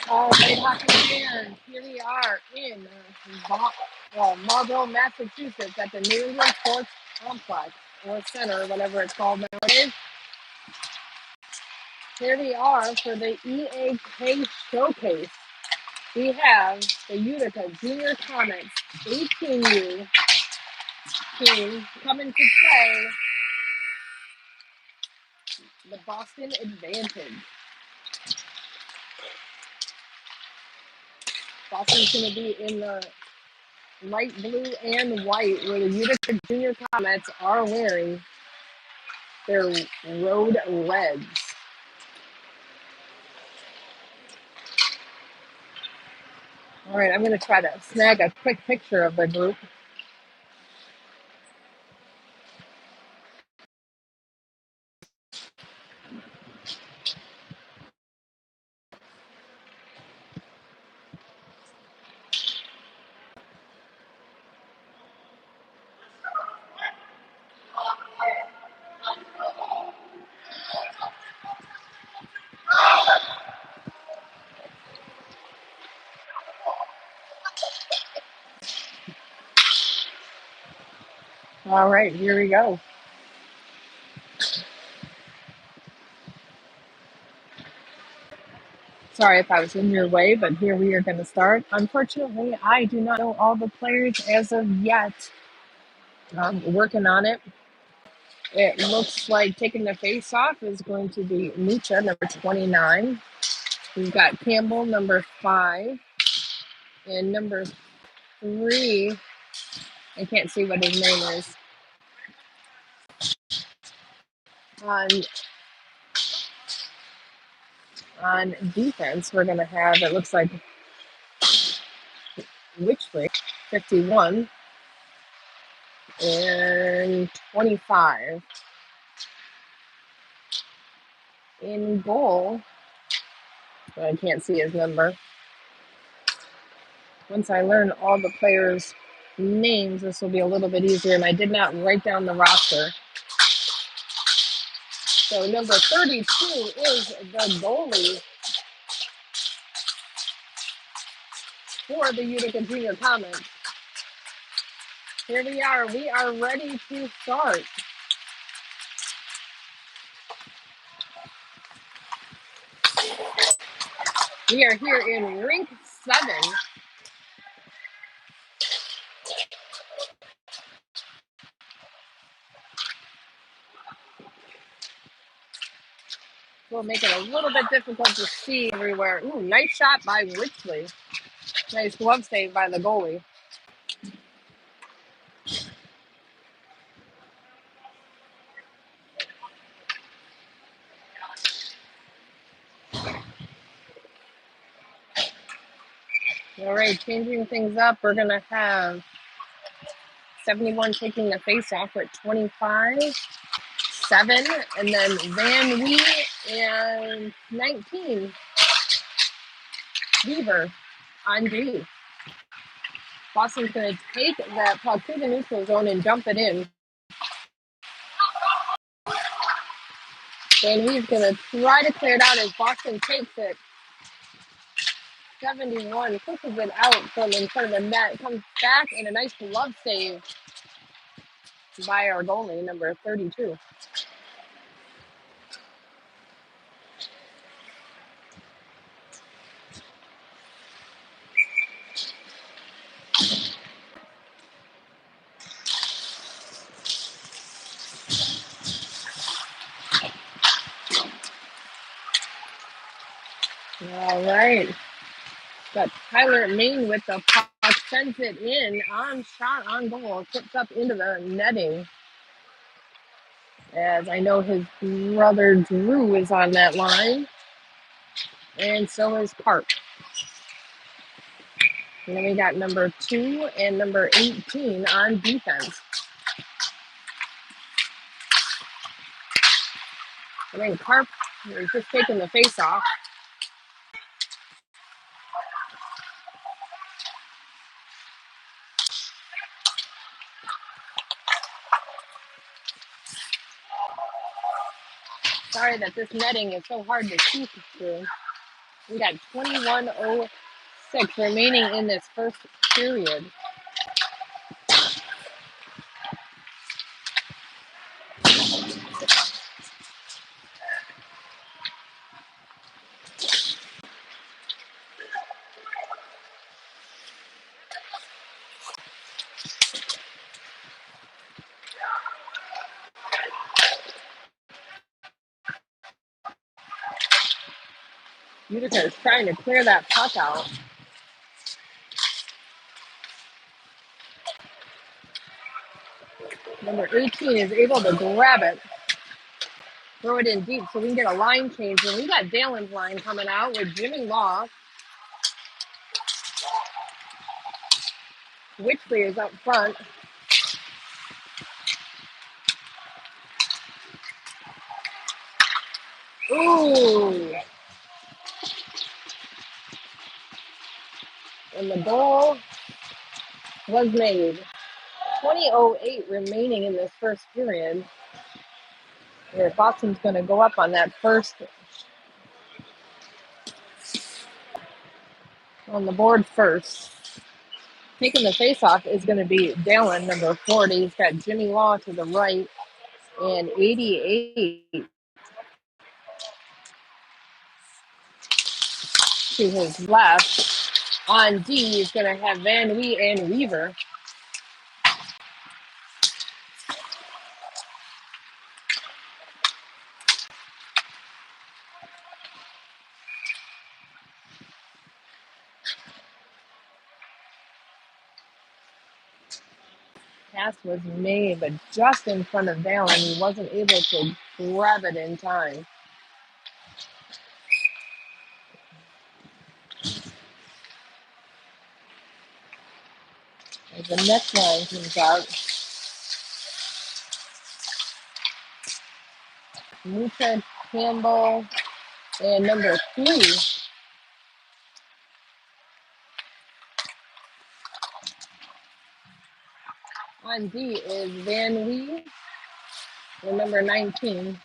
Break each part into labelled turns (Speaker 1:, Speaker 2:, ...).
Speaker 1: All right, hockey fans, here we are in Marlborough, Massachusetts at the New England Sports Complex, or Center, whatever it's called nowadays. Here we are for the EAK Showcase. We have the Utica Junior Comets 18U team coming to play the Boston Advantage. Boston's going to be in the light blue and white, where the Utica Junior Comets are wearing their road reds. All right, I'm going to try to snag a quick picture of the group. All right, here we go. Sorry if I was in your way, but here we are going to start. Unfortunately, I do not know all the players as of yet. I'm working on it. It looks like taking the face off is going to be Mucha, number 29. We've got Campbell, number 5. And number 3, I can't see what his name is. On defense, we're going to have, it looks like, Witchley, 51, and 25. In goal, I can't see his number. Once I learn all the players' names, this will be a little bit easier, and I did not write down the roster. So number 32 is the goalie for the Utica Junior Comets. Here we are ready to start. We are here in rink 7. Will make it a little bit difficult to see everywhere. Ooh, nice shot by Witchley. Nice glove save by the goalie. All right, changing things up. We're going to have 71 taking the face off at 25, 7, and then Van Wee and 19, Beaver on D. Boston's going to take that puck to the neutral zone and dump it in. Van Wee's going to try to clear it out as Boston takes it. 71 pushes it out from in front of the net. Comes back and a nice glove save by our goalie, number 32. All right. Got Tyler Main with the puck, sends it in on shot on goal, tips up into the netting. As I know his brother Drew is on that line, and so is Park. And then we got number 2 and number 18 on defense. And then Carp is just taking the face off. Sorry that this netting is so hard to see through. We got 21:06 remaining in this first period. Utica is trying to clear that puck out. Number 18 is able to grab it, throw it in deep so we can get a line change. And we got Dalin's line coming out with Jimmy Law. Witchley is up front. Ooh. And the goal was made. 20:08 remaining in this first period. Where Boston's going to go up on that first, on the board first. Taking the faceoff is going to be Dallin, number 40. He's got Jimmy Law to the right and 88 to his left. On D, he's going to have Van Wee and Weaver. Pass was made, but just in front of Dallin. He wasn't able to grab it in time. As the next line comes out, Mucha Campbell and number 3. On D is Van Wee and number 19.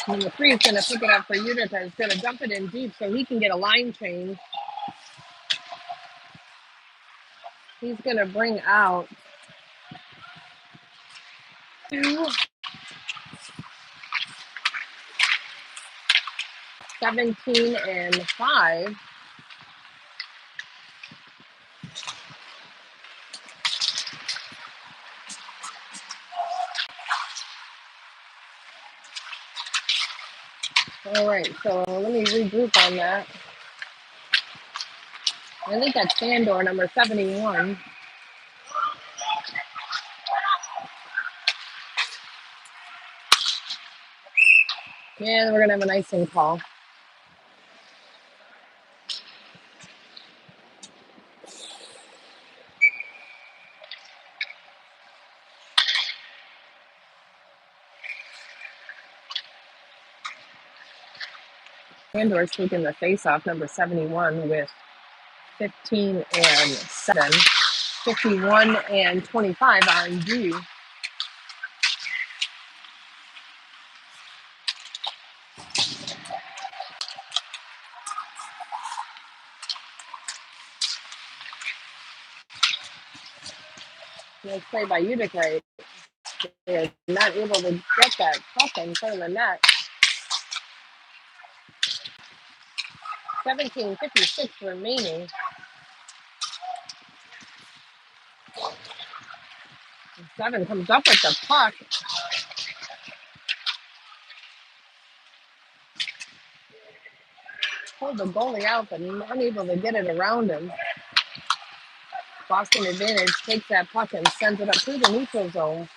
Speaker 1: Number 3 is going to pick it up for Utica. He's going to dump it in deep so he can get a line change. He's going to bring out 2, 17, and 5. All right, so let me regroup on that. I think that's Sandor, number 71. And we're going to have an icing call. Sandor's taking the face-off, number 71, with 15 and 7. 51 and 25 on D. Nice play by Utica. They're not able to get that puck in front of the net. 17:56 remaining. 7 comes up with the puck. Pulled the goalie out, but unable to get it around him. Boston Advantage takes that puck and sends it up to the neutral zone.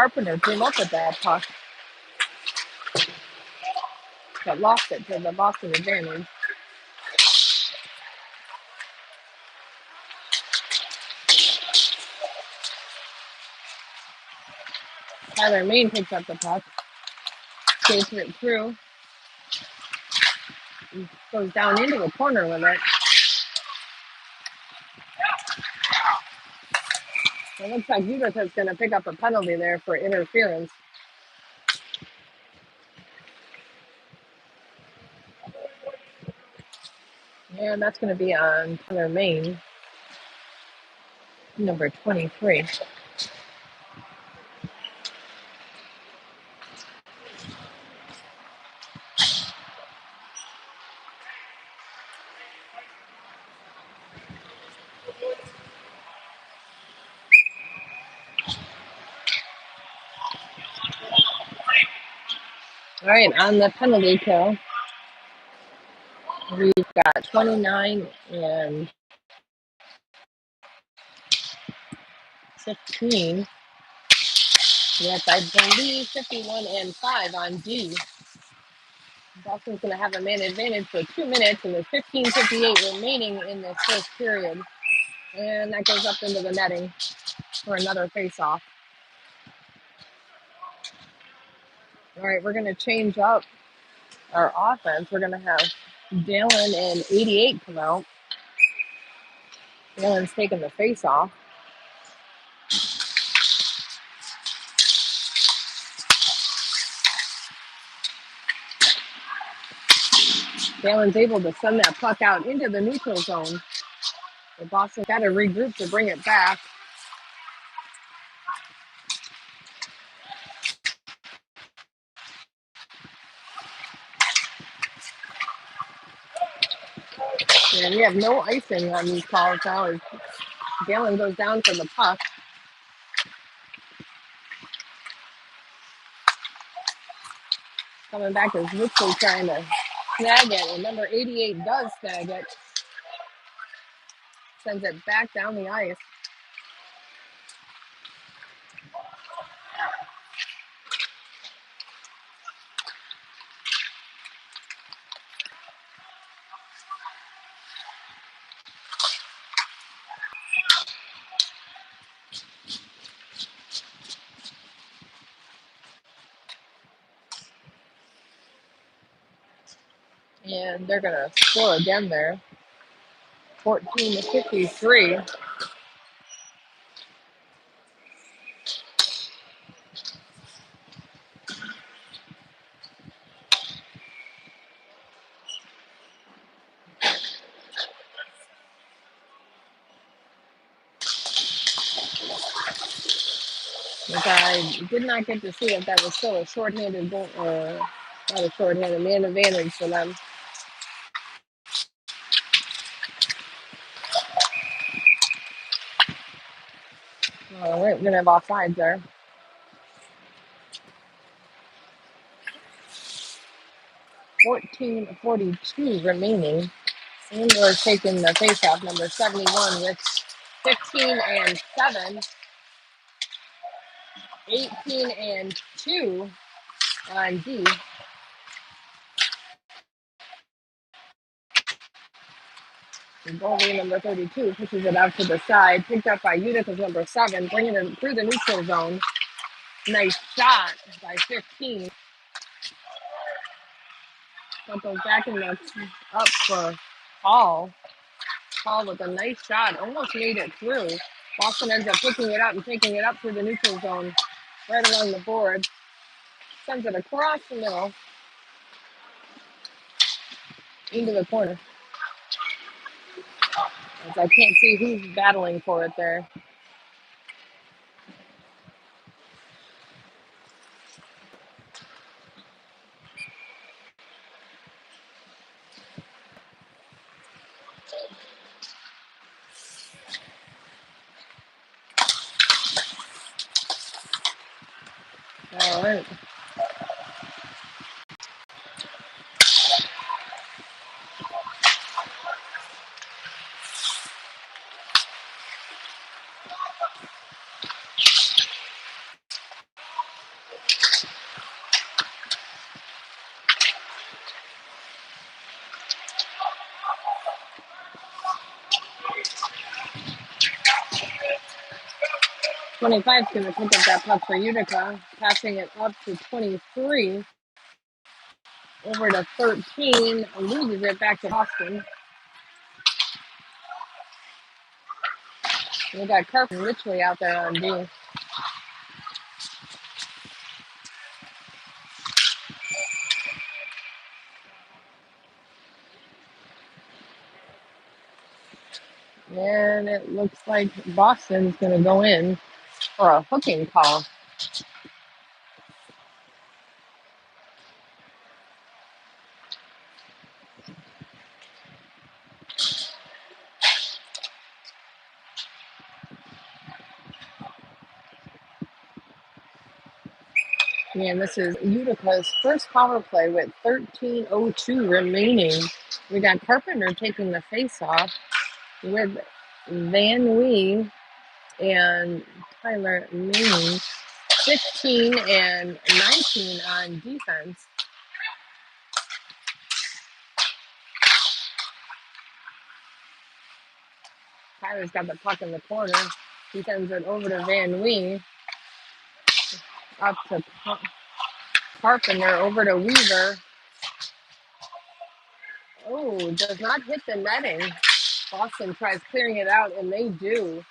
Speaker 1: Carpenter came up with that puck, but lost it to the Boston advantage. Tyler Main picks up the puck, skates it through, and goes down into the corner with it. It looks like Utica's going to pick up a penalty there for interference. And that's going to be on Tyler Main, number 23. All right, on the penalty kill, we've got 29 and 15. Yes, I believe 51 and 5 on D. Boston's going to have a man advantage for 2 minutes, and there's 15:58 remaining in this first period. And that goes up into the netting for another face-off. All right, we're going to change up our offense. We're going to have Dan-Dalin and 88 come out. Dan-Dalin's taking the face-off. Dan-Dalin's able to send that puck out into the neutral zone. But Boston's got to regroup to bring it back. And we have no icing on these calls now as Dan-Dalin goes down for the puck. Coming back is Whitley trying to snag it, and number 88 does snag it. Sends it back down the ice. And they're going to score again there. 14-53. Which I did not get to see if that was still a shorthanded goal, or not a shorthanded, man advantage for them. All right, we're going to have offsides there. 14:42 remaining. And we're taking the faceoff, number 71 with 15 and 7, 18 and 2 on D. And goalie number 32 pushes it out to the side, picked up by Utica's number 7, bringing it through the neutral zone. Nice shot by 15. That goes back in the up for Hall. Hall with a nice shot, almost made it through. Boston ends up picking it up and taking it up through the neutral zone, right along the board. Sends it across the middle into the corner. As I can't see who's battling for it there. All right. 25 is going to pick up that puck for Utica, passing it up to 23, over to 13, loses it back to Boston. We got Carson Richley out there on D. And it looks like Boston's going to go in for a hooking call. And this is Utica's first power play with 13:02 remaining. We got Carpenter taking the face-off with Van Wee and Tyler Manning, 15 and 19 on defense. Tyler's got the puck in the corner. He sends it over to Van Wee, up to Carpenter, over to Weaver. Oh, does not hit the netting. Boston tries clearing it out, and they do.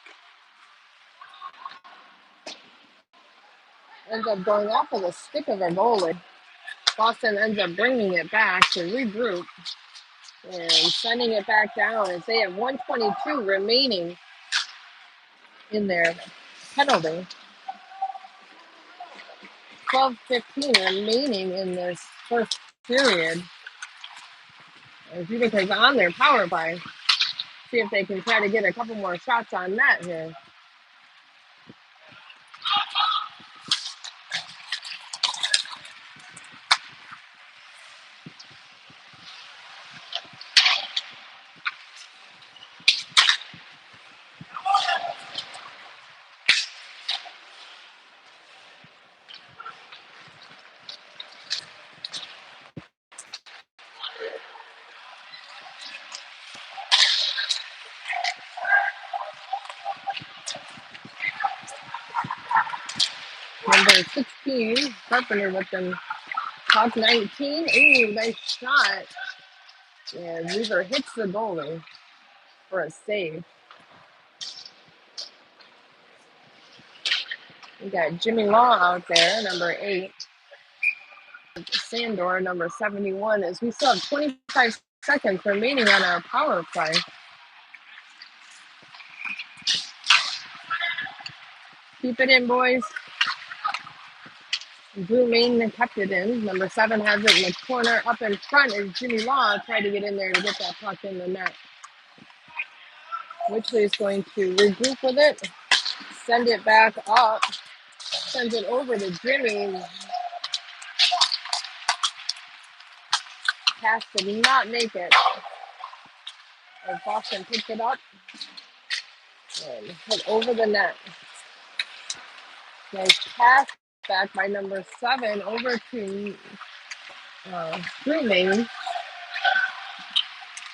Speaker 1: Ends up going off of the stick of a goalie. Boston ends up bringing it back to regroup and sending it back down as they have 122 remaining in their penalty. 12:15 remaining in this first period. As Utica's on their power play. See if they can try to get a couple more shots on net here. Number 16, Carpenter with them. Puck 19. Ooh, nice shot. And Weaver hits the goalie for a save. We got Jimmy Law out there, number 8. Sandor, number 71, as we still have 25 seconds remaining on our power play. Keep it in, boys. Drew Main kept it in. Number 7 has it in the corner. Up in front is Jimmy Law. Tried to get in there to get that puck in the net. Wichley is going to regroup with it. Send it back up. Sends it over to Jimmy. Pass did not make it. As Boston picked it up and hit over the net. Nice pass back by number 7 over to Main.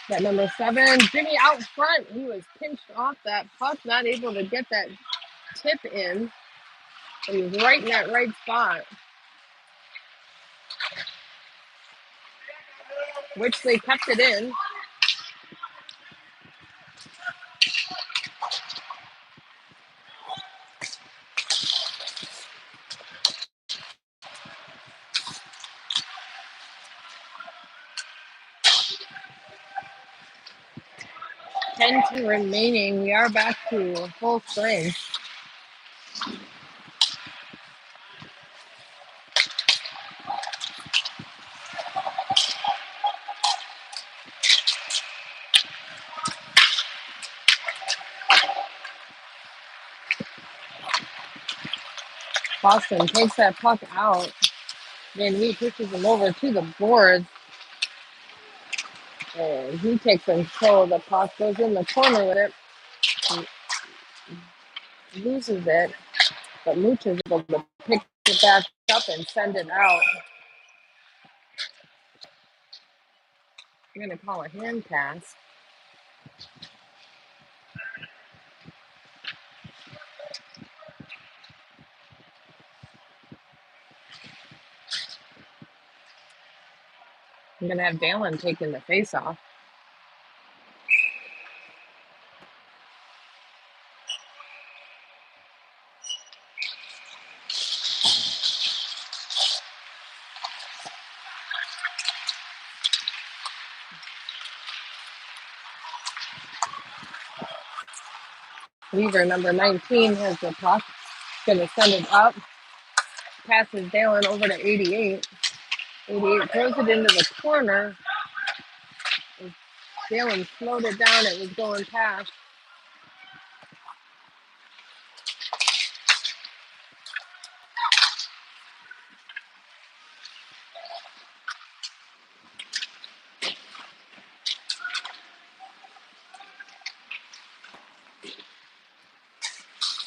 Speaker 1: That number 7, Jimmy out front. He was pinched off that puck, not able to get that tip in. But he was right in that right spot. Which they kept it in. Ten remaining. We are back to full strength. Boston takes that puck out. Then he pushes him over to the boards. And he takes control of the puck, goes in the corner with it, loses it, but Mooch is able to pick it back up and send it out. I'm going to call a hand pass. I'm going to have Dan-Dalin taking the face off. Lever number 19 has the puck. Going to send it up. Passes Dan-Dalin over to 88. 88 throws it into the corner. Dan-Dalin slowed it down. It was going past.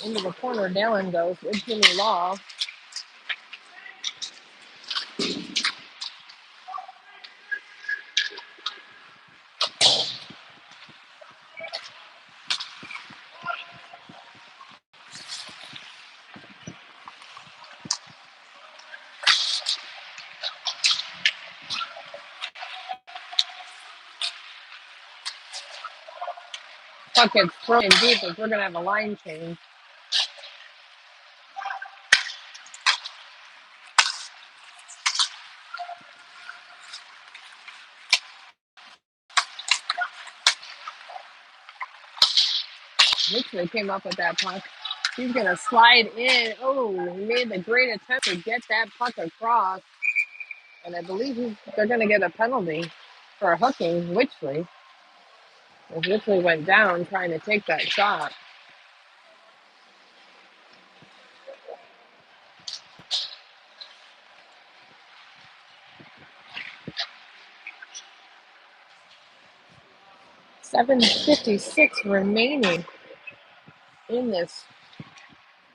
Speaker 1: Into the corner, Dan-Dalin goes with Jimmy Law. Puck gets thrown deep as we're going to have a line change. Richmond came up with that puck. He's going to slide in. Oh, he made the great attempt to get that puck across. And I believe they're going to get a penalty for hooking Witchley. As Witchley went down trying to take that shot. .756 remaining in this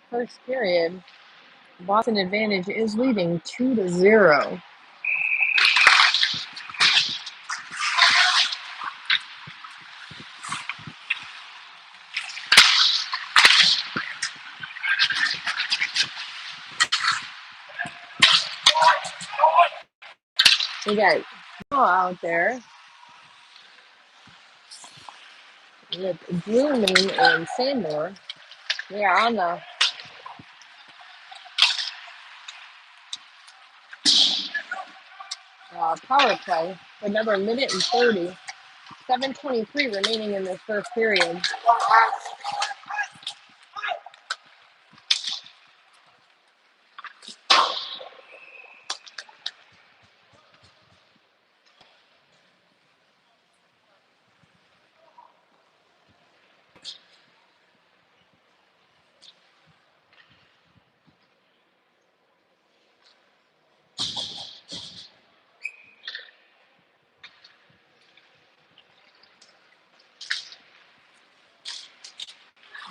Speaker 1: first period. Boston Advantage is leading 2-0. We got out there with Blooming and Sandor. They are on the power play for another minute and 30. 7:23 remaining in this first period.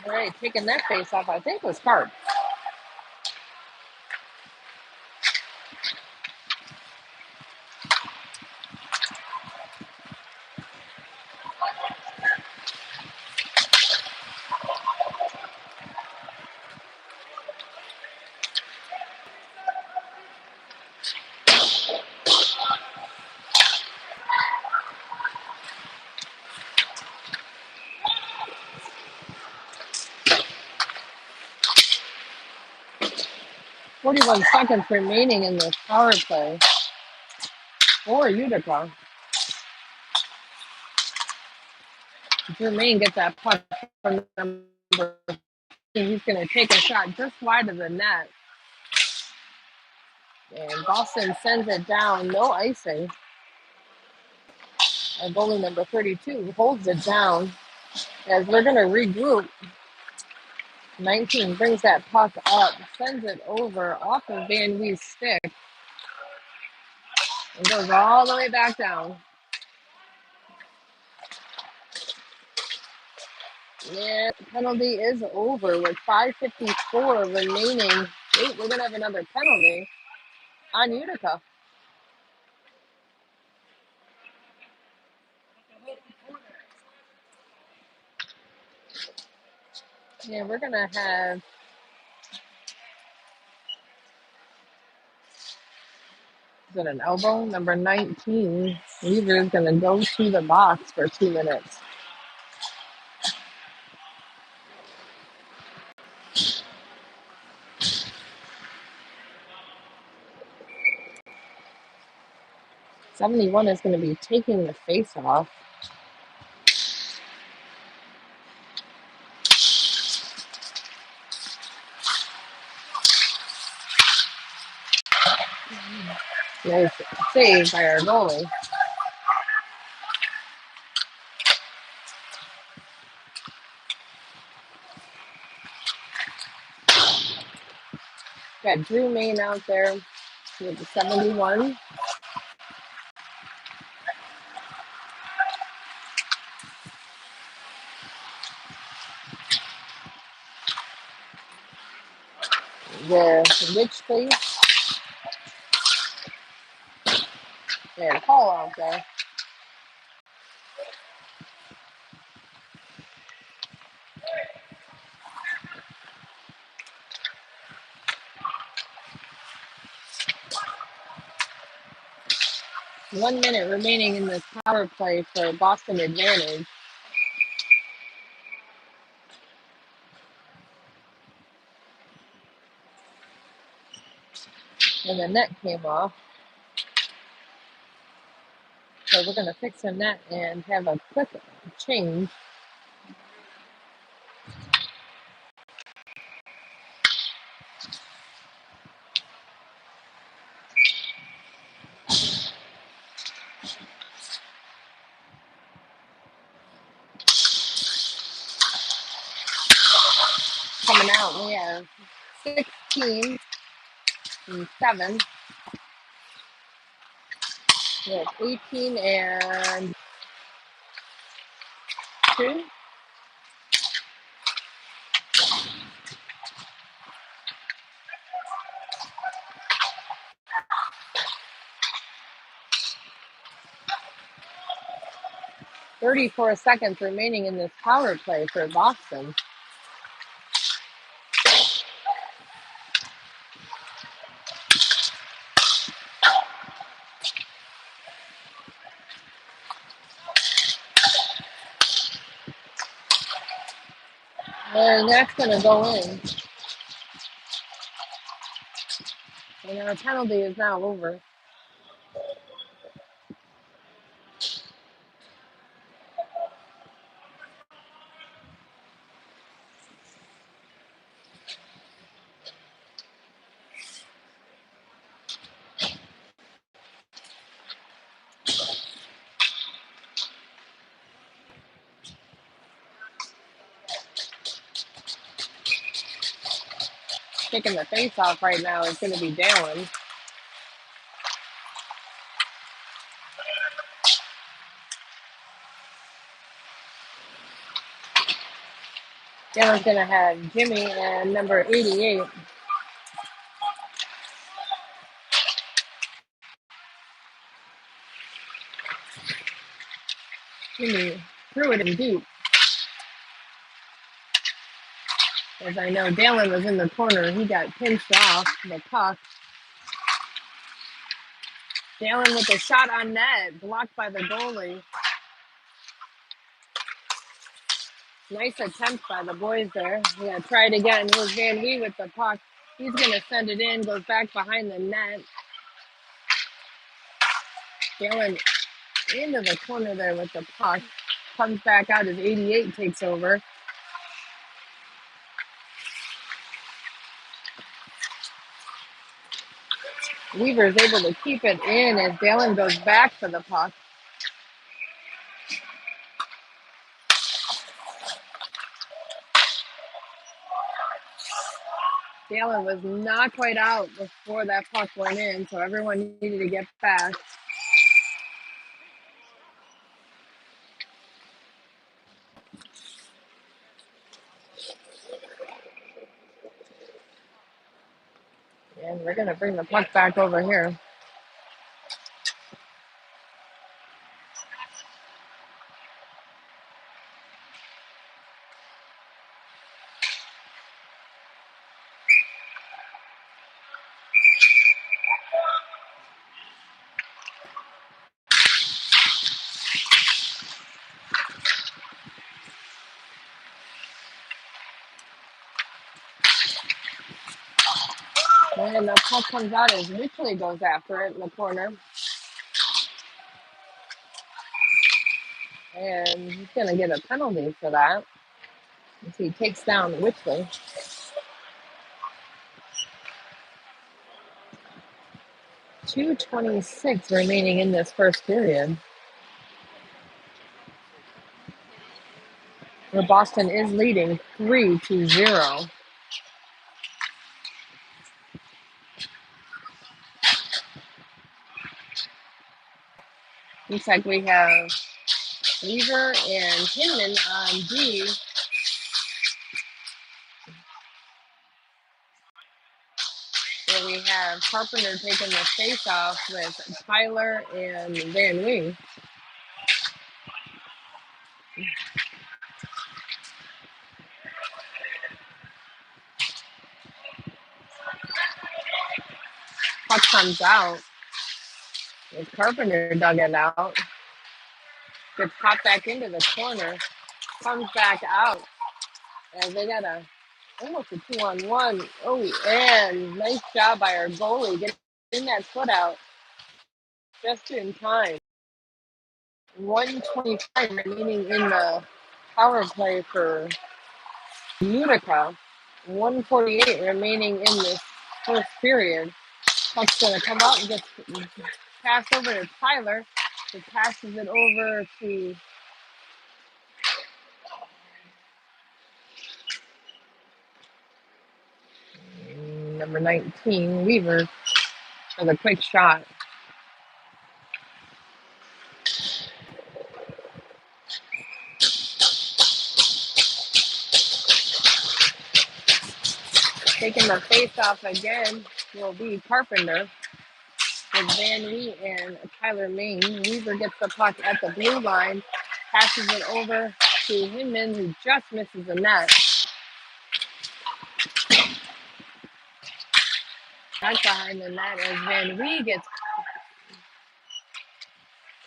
Speaker 1: All right, taking that face off, I think was Card. .41 seconds remaining in this power play for Utica. Jermaine gets that puck from number. He's going to take a shot just wide of the net. And Boston sends it down, no icing. And goalie number 32 holds it down as we're going to regroup. 19 brings that puck up, sends it over off of Van Wee's stick, and goes all the way back down. Yeah, penalty is over with 5:54 remaining. Wait, we're going to have another penalty on Utica. Yeah, we're going to have Is it an elbow? Number 19. Weaver is going to go to the box for 2 minutes. '71 is going to be taking the face off. Nice save by our goalie. Got Drew Main out there with the 71. The Rich face and Paul out there. One minute remaining in this power play for Boston advantage. And the net came off. So we're going to fix the net and have a quick change. Coming out, we have 16 and 7. We have 18 and 2. 34 seconds remaining in this power play for Boston. And that's going to go in. And our penalty is now over. Kicking the face off right now is going to be Dan-Dalin. Dan-Dalin's going to have Jimmy and number 88. Jimmy threw it in deep. As I know, Dan-Dalin was in the corner. He got pinched off the puck. Dan-Dalin with a shot on net, blocked by the goalie. Nice attempt by the boys there. Yeah, try it again. Here's Van Wee with the puck. He's going to send it in, goes back behind the net. Dan-Dalin into the corner there with the puck. Comes back out as 88 takes over. Weaver is able to keep it in as Dan-Dalin goes back for the puck. Dan-Dalin was not quite out before that puck went in, so everyone needed to get fast. And we're going to bring the puck back over here. and the puck comes out as Mitchell goes after it in the corner. And he's going to get a penalty for that. As he takes down Wichley. 2:26 remaining in this first period. Where Boston is leading 3-0. Looks like we have Weaver and Hinman on D. Where we have Carpenter taking the face-off with Tyler and Van Wee. Puck comes out. As Carpenter dug it out. Gets popped back into the corner. Comes back out. And they got almost a 2-on-1. Oh, and nice job by our goalie getting that foot out just in time. 1:25 remaining in the power play for Utica. 1:48 remaining in this first period. Puck's going to come out and get passed over to Tyler. He passes it over to number 19, Weaver, for the quick shot. Taking the face off again will be Carpenter with Van Wee and Tyler Main. Weaver gets the puck at the blue line, passes it over to Hinman, who just misses the net. Back behind the net as Van Wee gets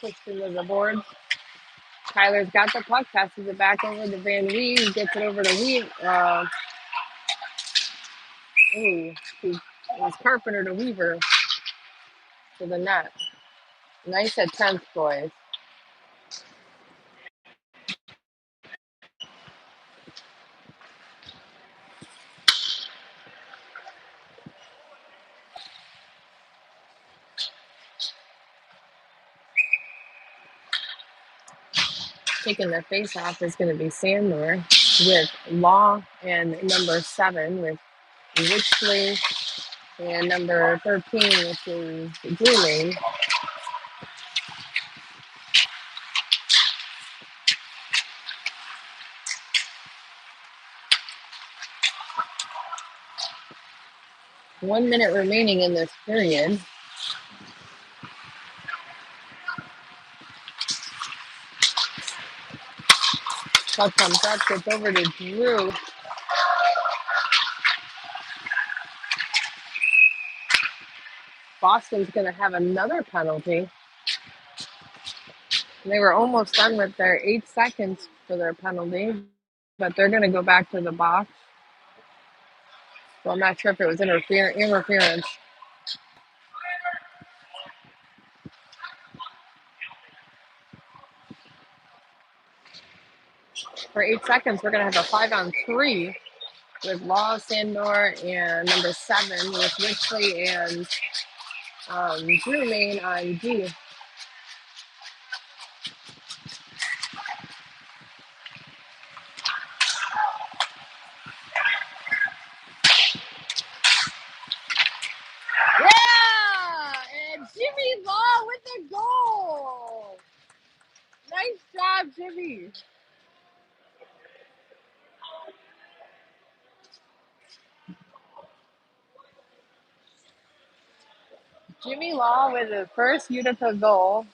Speaker 1: pushed into the boards. Tyler's got the puck, passes it back over to Van Wee, gets it over to Wee. It was Carpenter to Weaver to the net. Nice attempt, boys. Taking the face off is going to be Sandor with Law and number 7 with Wichley and number 13, which is Julie. One minute remaining in this period. Puck comes up, gets over to Drew. Boston's going to have another penalty. They were almost done with their 8 seconds for their penalty, but they're going to go back to the box. So I'm not sure if it was interference. For 8 seconds, we're going to have a 5-on-3 with Law, Sandor, and number 7 with Wichley and Drew Main on D. Yeah! And Jimmy Law with the goal! Nice job, Jimmy. Jimmy Law with his first Utica goal.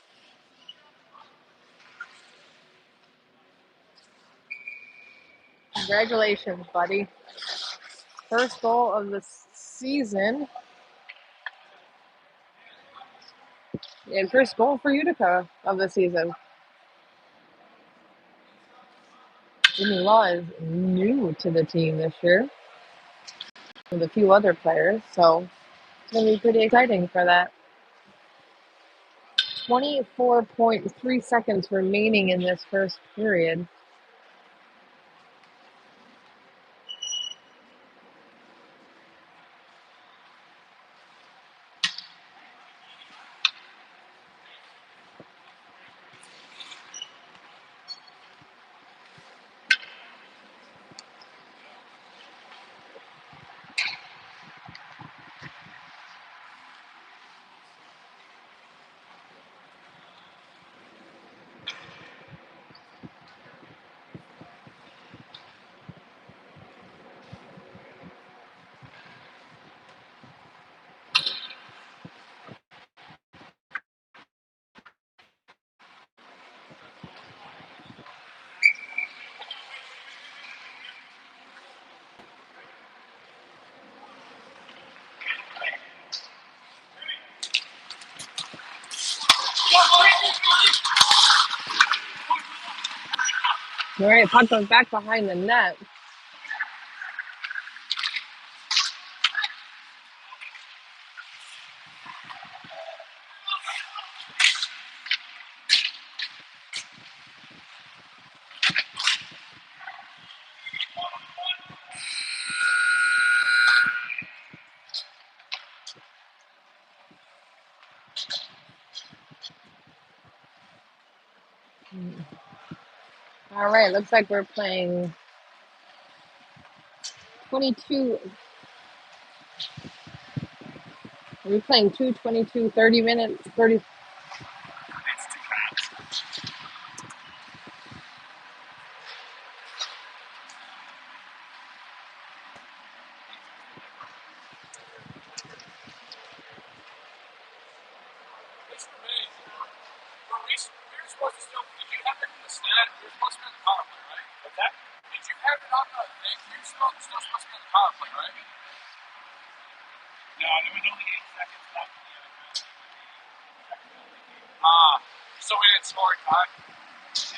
Speaker 1: Congratulations, buddy. First goal of the season. And first goal for Utica of the season. Jimmy Law is new to the team this year with a few other players. So going to be pretty exciting for that. 24.3 seconds remaining in this first period. All right, puck goes back behind the net. All right, looks like we're playing 22. We're playing 2:22, 30 minutes, 30.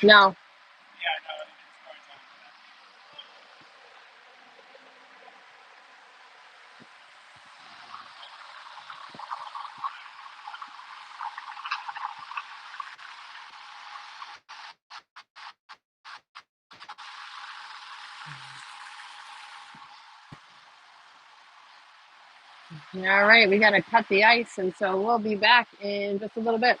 Speaker 1: No. All right, we got to cut the ice, and so we'll be back in just a little bit.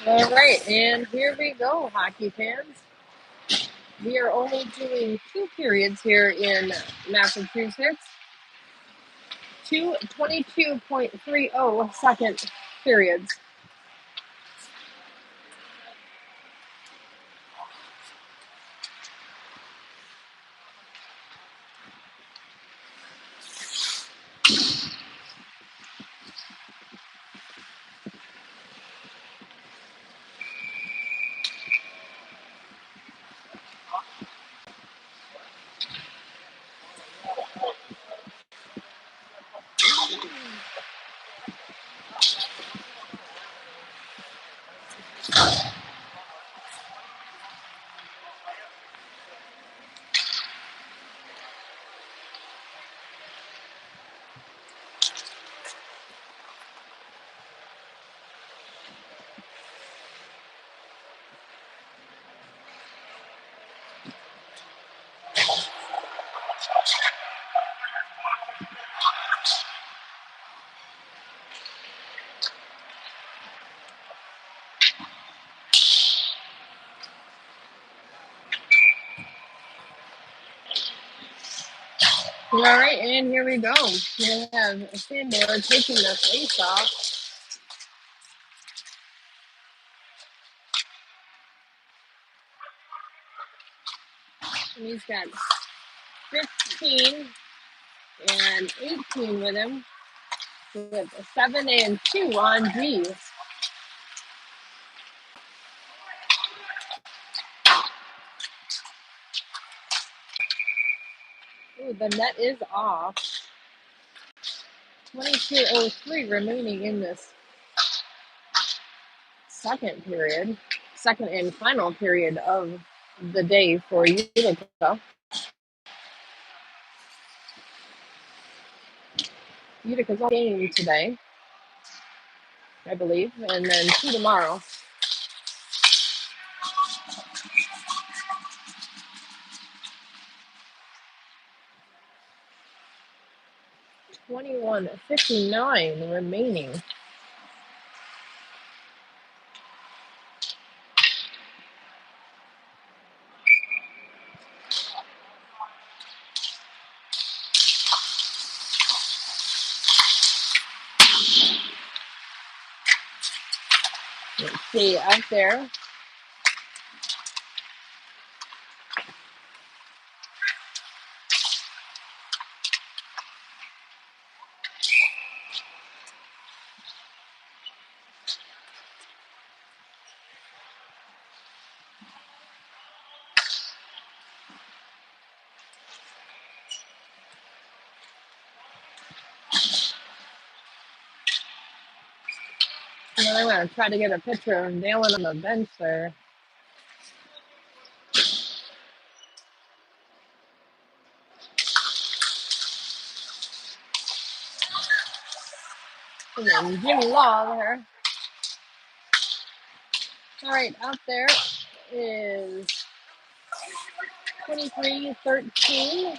Speaker 1: All right, and here we go, hockey fans. We are only doing two periods here in Massachusetts. Two 22.30 second periods. All right, and here we go. We have Sandor taking the face off. And he's got 15 and 18 with him, with 7 and 2 on G. Ooh, the net is off. 22:03 remaining in this second and final period of the day for Utica. Utica's game today, I believe, and then 2 tomorrow. 21:59 remaining. Let's see out there. And then I'm going to try to get a picture of Dan-Dalin on the bench there. And then Jimmy Law there. All right, out there is 23-13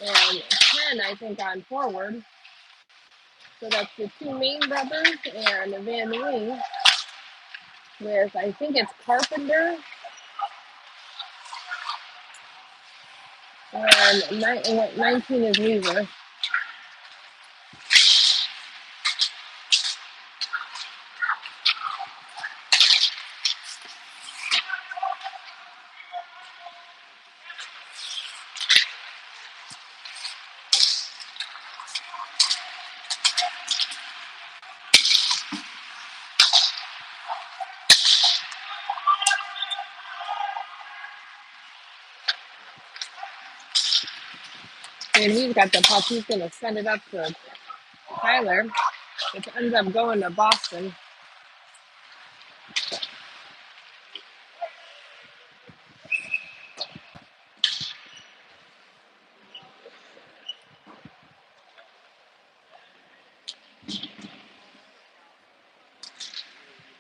Speaker 1: and 10, I think, on forward. So that's the two Main brothers and Van Lee with, I think it's Carpenter and 19 is Weaver. And he's got the puck. He's going to send it up to Tyler, which ends up going to Boston.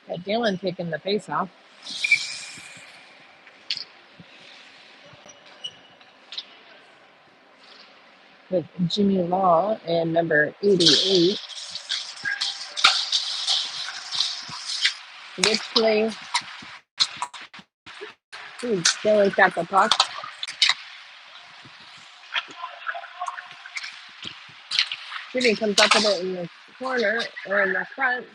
Speaker 1: Got Dylan taking the face off. With Jimmy Law and number 88. Richley. Dylan's got the puck. Jimmy comes up with it in the corner or in the front.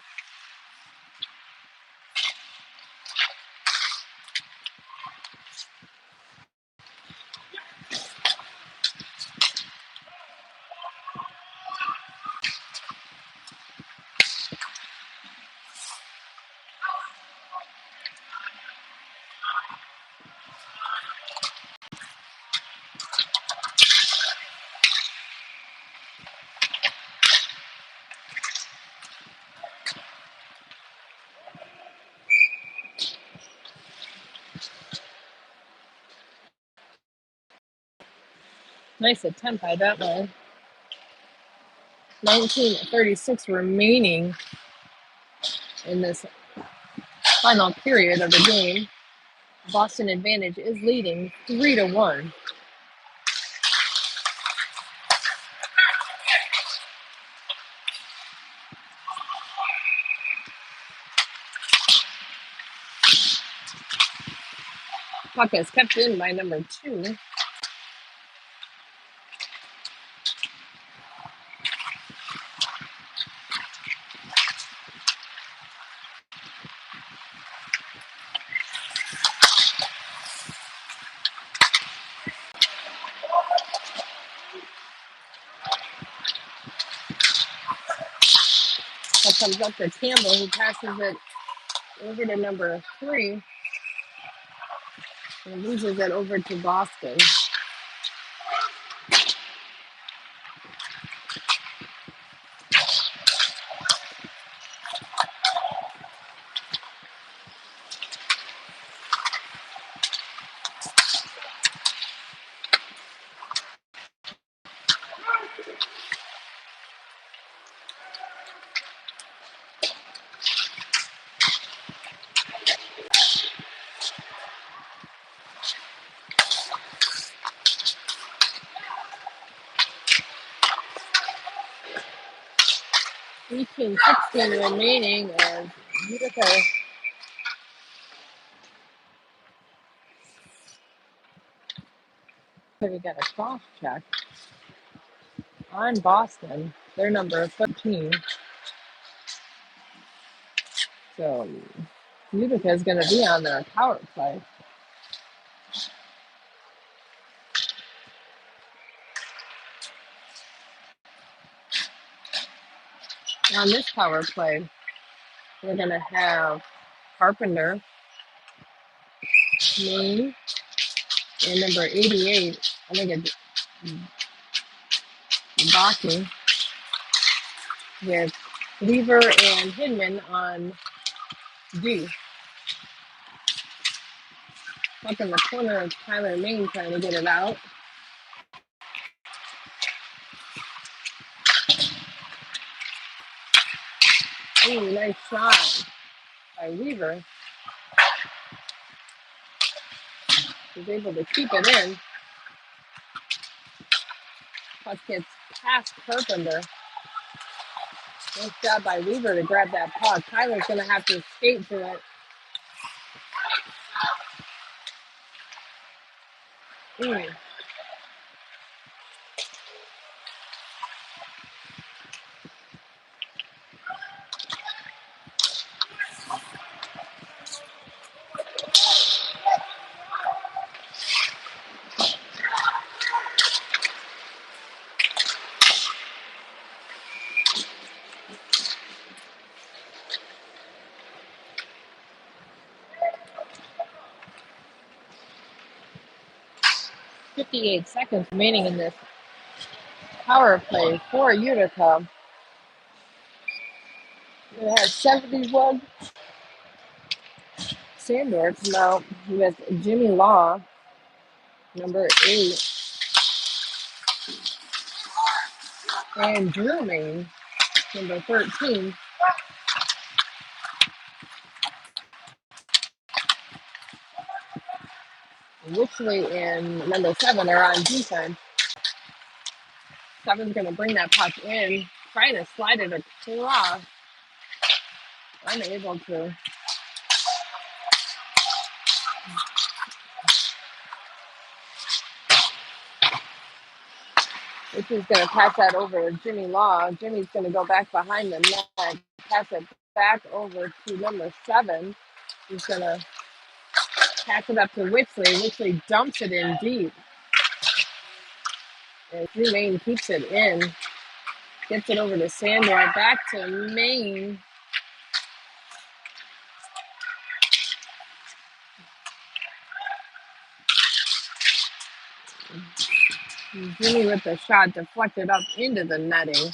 Speaker 1: Nice attempt by that one. 19:36 remaining in this final period of the game. Boston Advantage is leading 3-1. Puck is kept in by number 2. comes up to Campbell, who passes it over to number 3 and loses it over to Boston. Eighteen 16 remaining as Utica could have got a cross check on Boston. They're number 13. So Utica is going to be on their power play. On this power play, we're going to have Carpenter, Maine, and number 88. I think it's Baki. With Weaver and Hinman on D. Up in the corner of Tyler Maine trying to get it out. Ooh, nice shot by Weaver. He's able to keep it in. Puck gets past Carpenter. Nice job by Weaver to grab that puck. Tyler's going to have to skate to it. Ooh. 58 seconds remaining in this power play for Utica. It has 71. Sandor come out with Jimmy Law, number 8, and Drew Main, number 13. Wichley and number 7 are on defense. 7's going to bring that puck in, trying to slide it across. Unable to. Wichley's going to pass that over to Jimmy Law. Jimmy's going to go back behind the net, pass it back over to number 7. He's going to pass it up to Wichley. Wichley dumps it in deep. And Drew Main keeps it in. Gets it over to Sandor. Back to Main. Jimmy with the shot deflected up into the netting.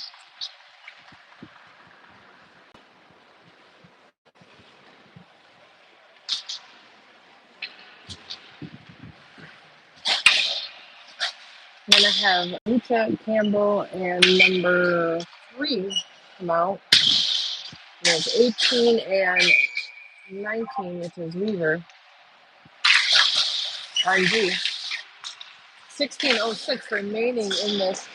Speaker 1: I'm going to have Utica, Campbell, and number 3 come out. There's 18 and 19, which is Weaver. On D. 16:06 remaining in this.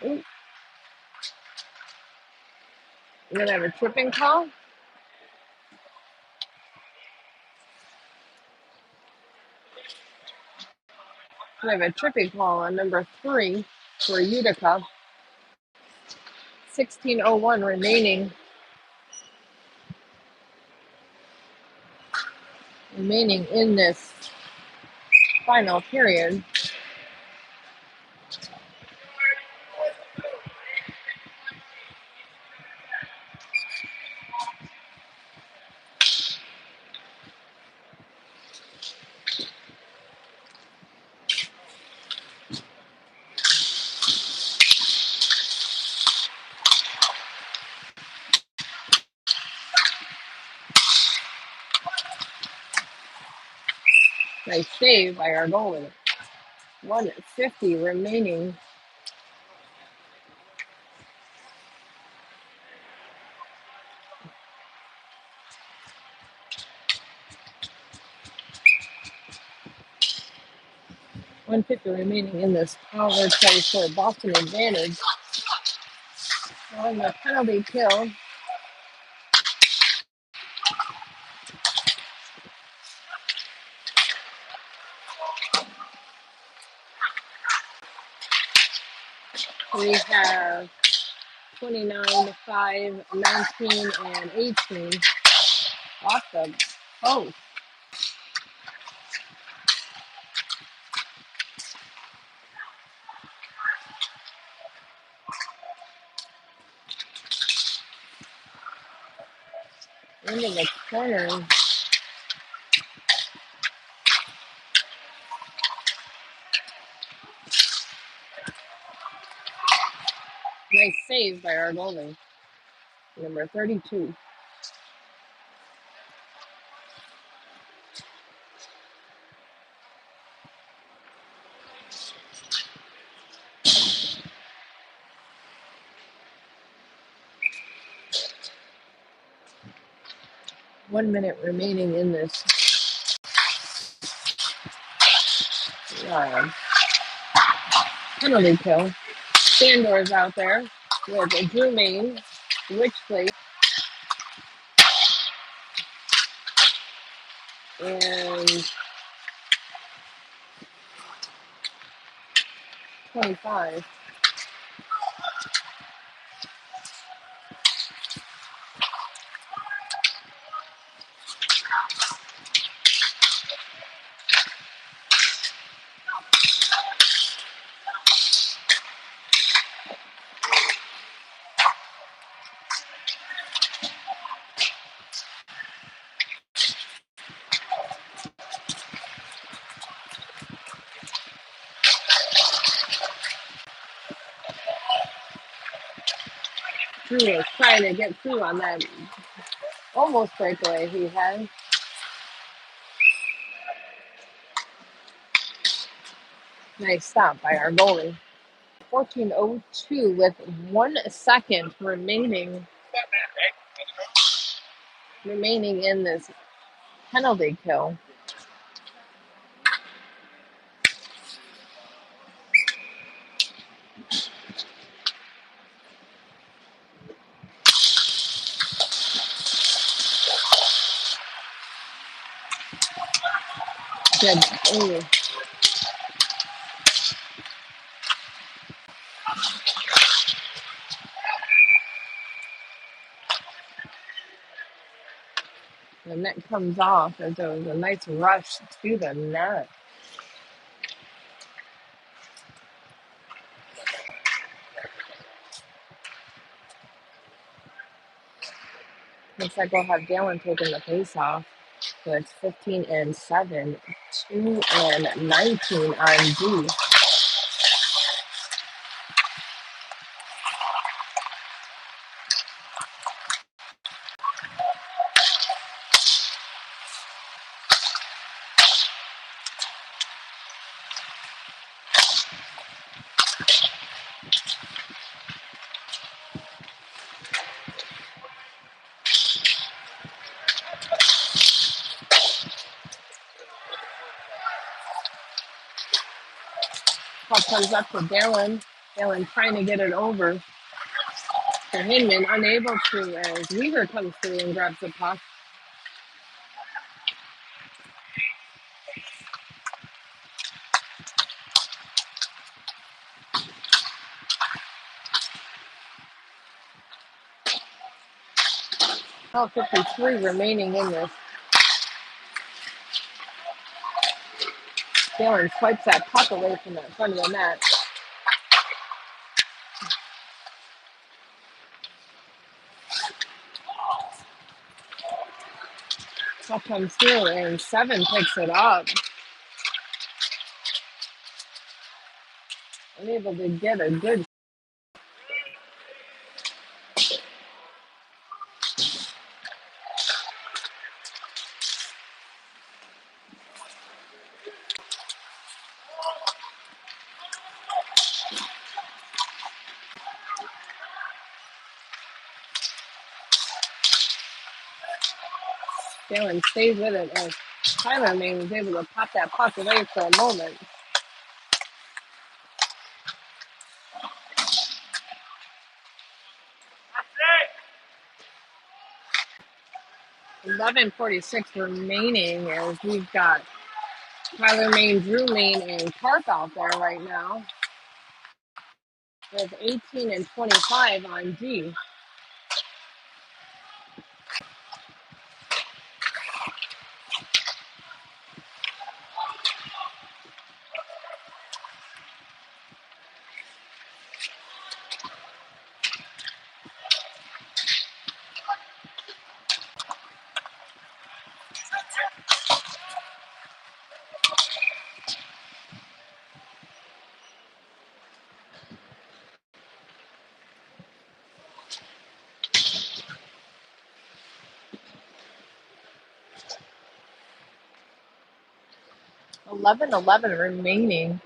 Speaker 1: Ooh. We're going to have a tripping call. We have a tripping call on number 3 for Utica. 16:01 remaining in this final period. Nice save by our goalie. 150 remaining. In this power play for Boston advantage. On the penalty kill. We have 29, 5, 19, and 18 off the post. Into the corner. Nice save by our goalie, number 32. One minute remaining in this penalty kill. Sandor's out there with Drew Main, Witchley, and 25. Drew was trying to get through on that almost breakaway he had. Nice stop by our goalie. 14:02 with 1 second remaining in this penalty kill. Good. Ooh. The net comes off as there was a nice rush to the net. Looks like we'll have Dan-Dalin taking the face off. So it's 15-7, 2-19 on D. Puck comes up to Dan-Dalin. Dan-Dalin trying to get it over to Hinman, unable to as Weaver comes through and grabs the puck. Oh, 53 remaining in this. Dan-Dalin swipes that puck away from the front of the net. Puck comes through and 7 picks it up. Unable to get a good. Jalen stays with it as Tyler May was able to pop that puck away for a moment. 11:46 remaining as we've got Tyler Main, Drew Main, and Park out there right now with 18 and 25 on D. Eleven remaining.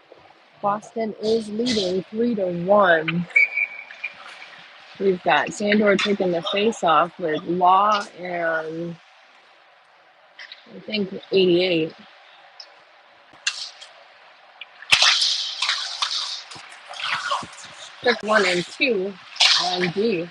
Speaker 1: Boston is leading 3-1. We've got Sandor taking the face off with Law and I think 88. Took 1 and 2 on D.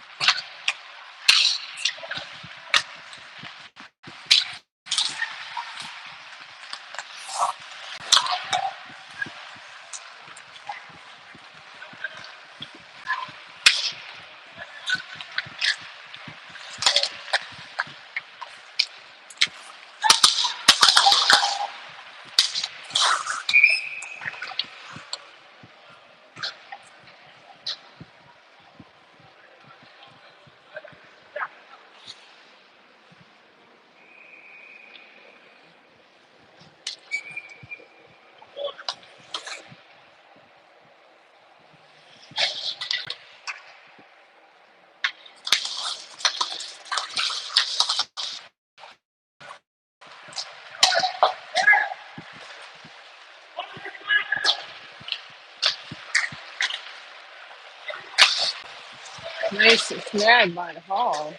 Speaker 1: Nice snag by Hall.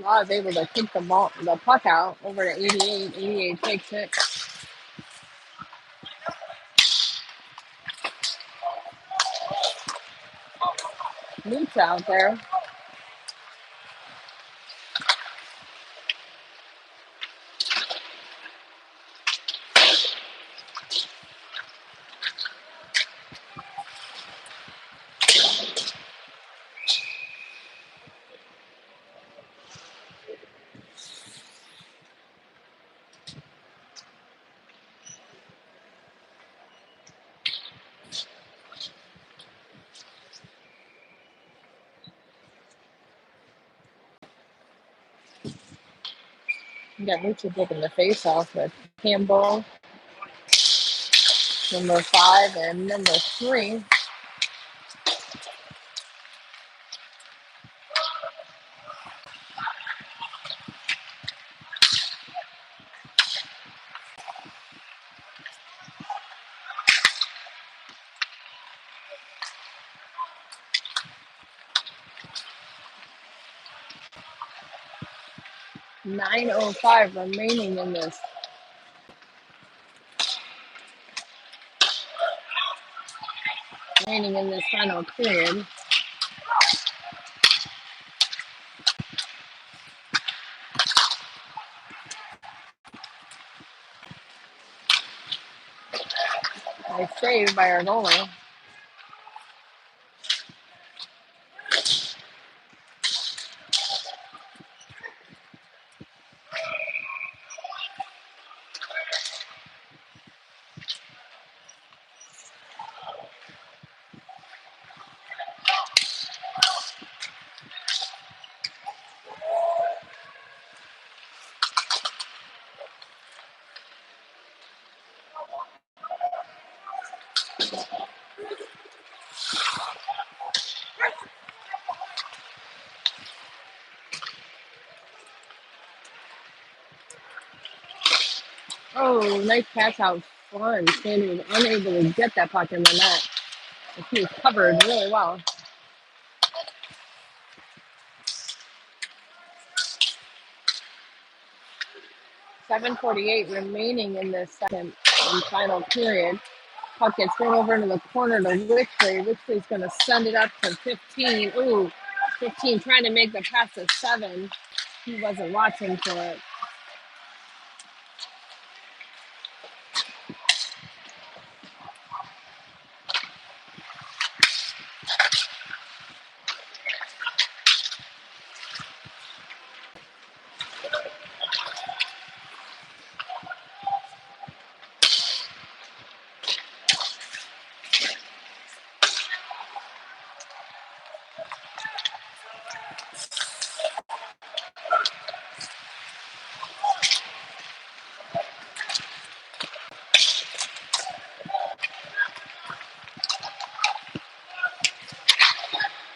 Speaker 1: Law is able to kick the puck out over to 88. 88 takes it. Luke's out there. We got Lucha taking the face off with Campbell, number 5, and number 3. 9:05 remaining in this final period. Nice save by our goalie. Oh, nice pass out front. Sandy was unable to get that puck in the net. He was covered really well. 7:48 remaining in this second and final period. Puck gets thrown over into the corner to Wickley. Wickley's going to send it up to 15. Ooh, 15 trying to make the pass to 7. He wasn't watching for it.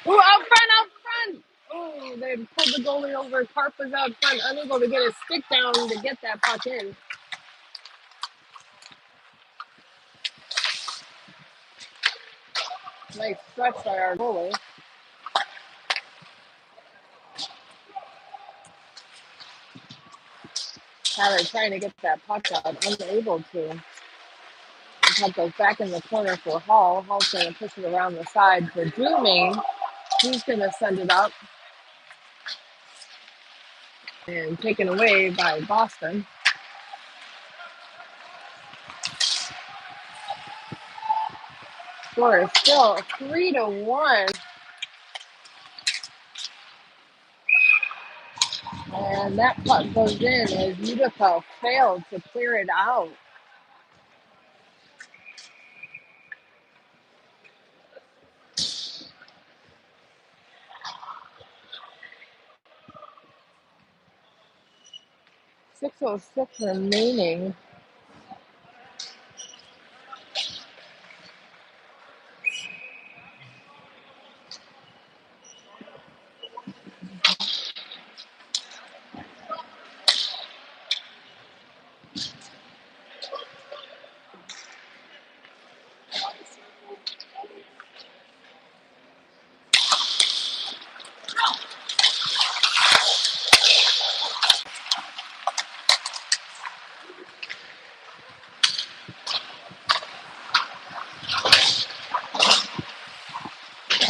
Speaker 1: Ooh, out front, out front. Oh, they pulled the goalie over. Carp was out front, unable to get his stick down to get that puck in. Nice stretch by our goalie. Tyler trying to get that puck out, unable to. The puck goes back in the corner for Hall. Hall's going to push it around the side for Dumaine. He's going to send it up and taken away by Boston. Score is still 3-1. And that puck goes in as Utica failed to clear it out. .606 remaining.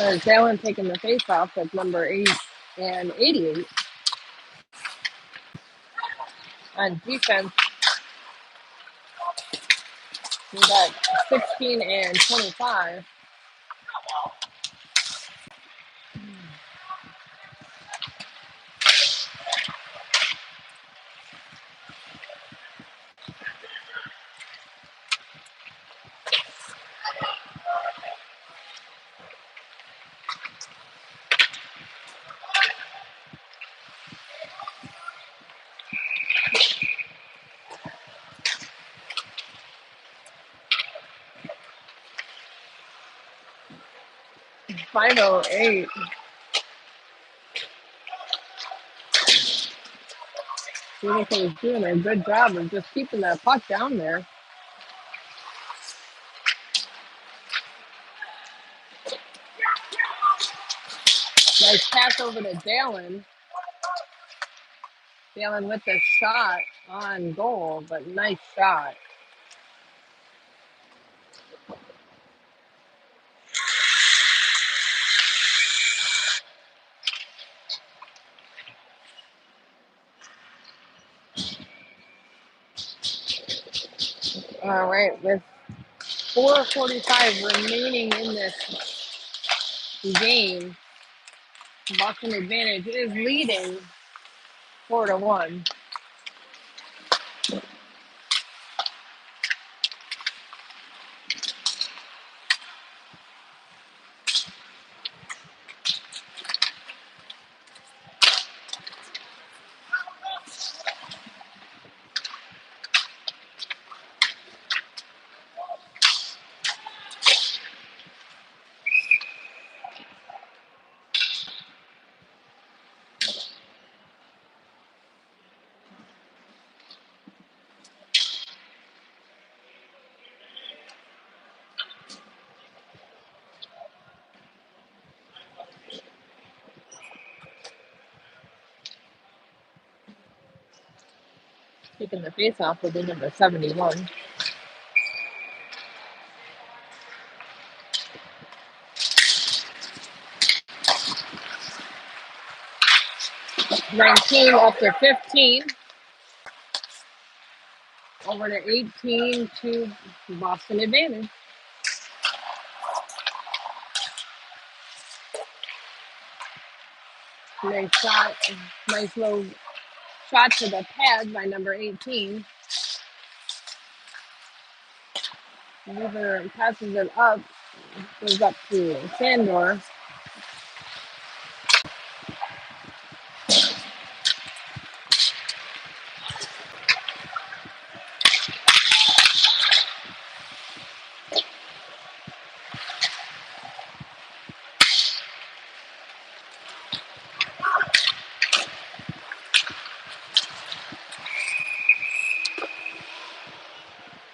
Speaker 1: Dan-Dalin taking the face off with number 8 and 88. On defense, we got 16 and 25. .508. Utica is doing a good job of just keeping that puck down there. Nice pass over to Dalin. Dalin with the shot on goal, but nice shot. All right, with 4:45 remaining in this game, Boston Advantage is leading 4-1. Taking the face off will be number 71. 19 after 15. Over to 18 to Boston advantage. Nice shot. Nice low shot to the pad by number 18. Weaver passes it up. Goes up to Sandor.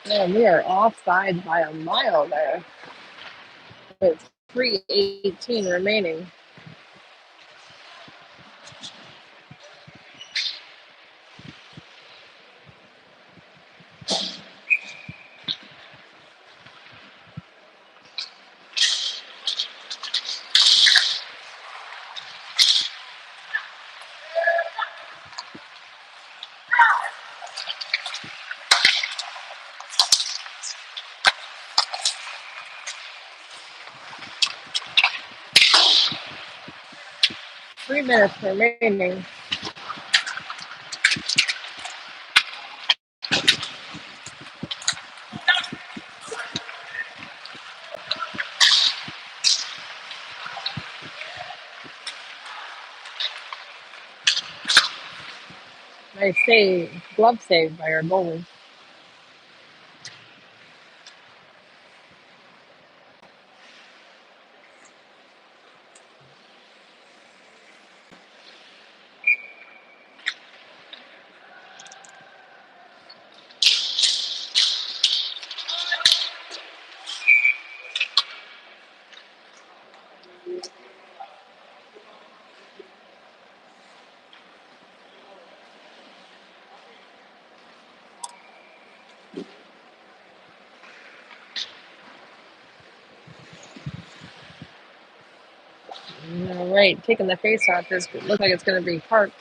Speaker 1: Man, we are offside by a mile there. With 3:18 remaining. Three minutes remaining. Nice save, glove save by our goalie. All right, taking the face off. This looks like it's going to be Hart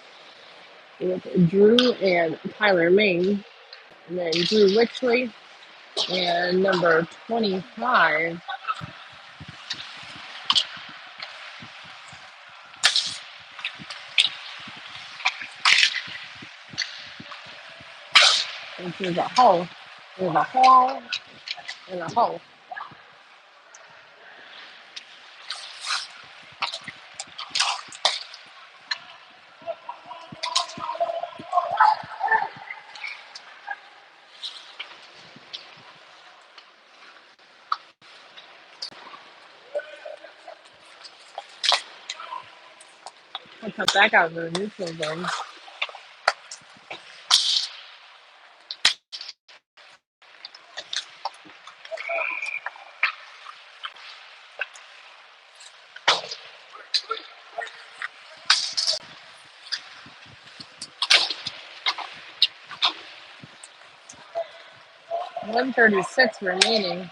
Speaker 1: with Drew and Tyler Main. And then Drew Wichley and number 25. Which is a hole. There's a hole and a hole. I'll come back out of the neutral zone. .136 remaining.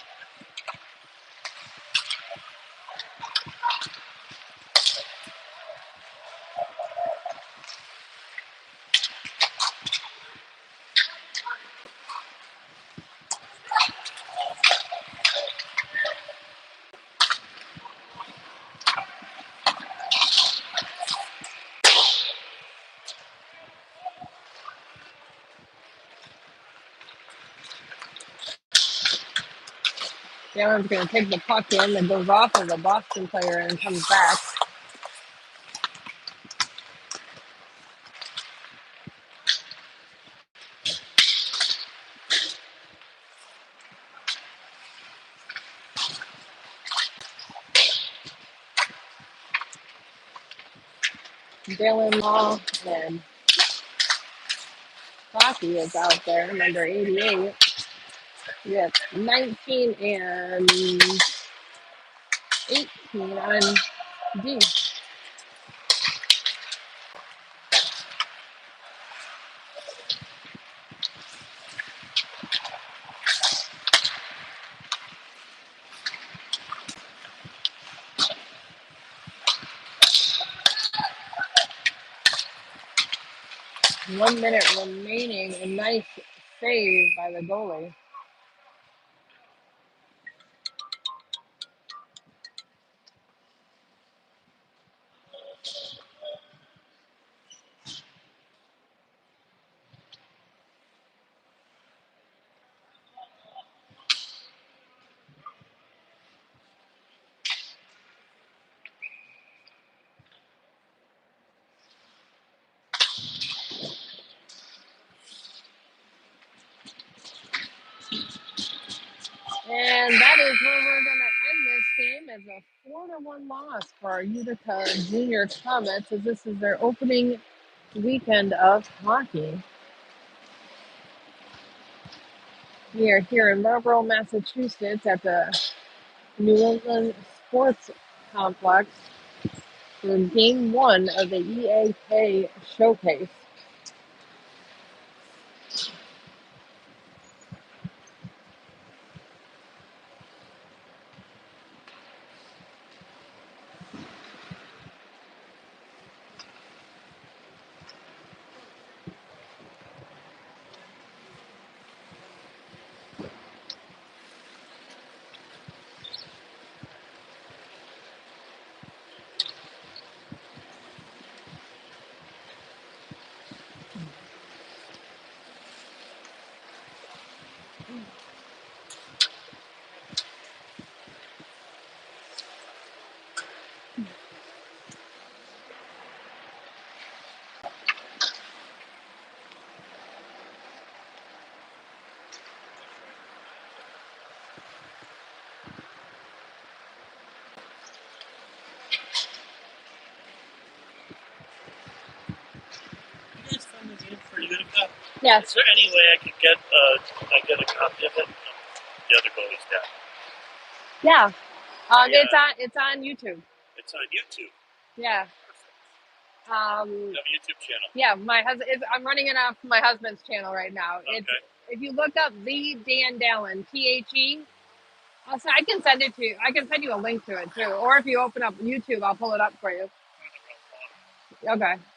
Speaker 1: Allen's going to take the puck in that goes off of the Boston player and comes back. Dan-Dalin Law and Hockey is out there, number 88. We have 19 and 18 on D. 1 minute remaining. A nice save by the goalie. And that is where we're going to end this game as a 4-1 loss for our Utica Junior Comets, as this is their opening weekend of hockey. We are here in Marlborough, Massachusetts at the New England Sports Complex for game one of the EAK showcase.
Speaker 2: You guys found the game for Utica?
Speaker 1: Yes.
Speaker 2: Is there any way I could get a copy of it? The other goalie's dad.
Speaker 1: Yeah. It's on YouTube.
Speaker 2: It's on YouTube.
Speaker 1: Yeah.
Speaker 2: You have a YouTube channel.
Speaker 1: Yeah, my husband. I'm running it off my husband's channel right now.
Speaker 2: Okay.
Speaker 1: If you look up the Dan-Dalin, THE. Also, I can send it to you. I can send you a link to it too. Or if you open up YouTube, I'll pull it up for you. Okay.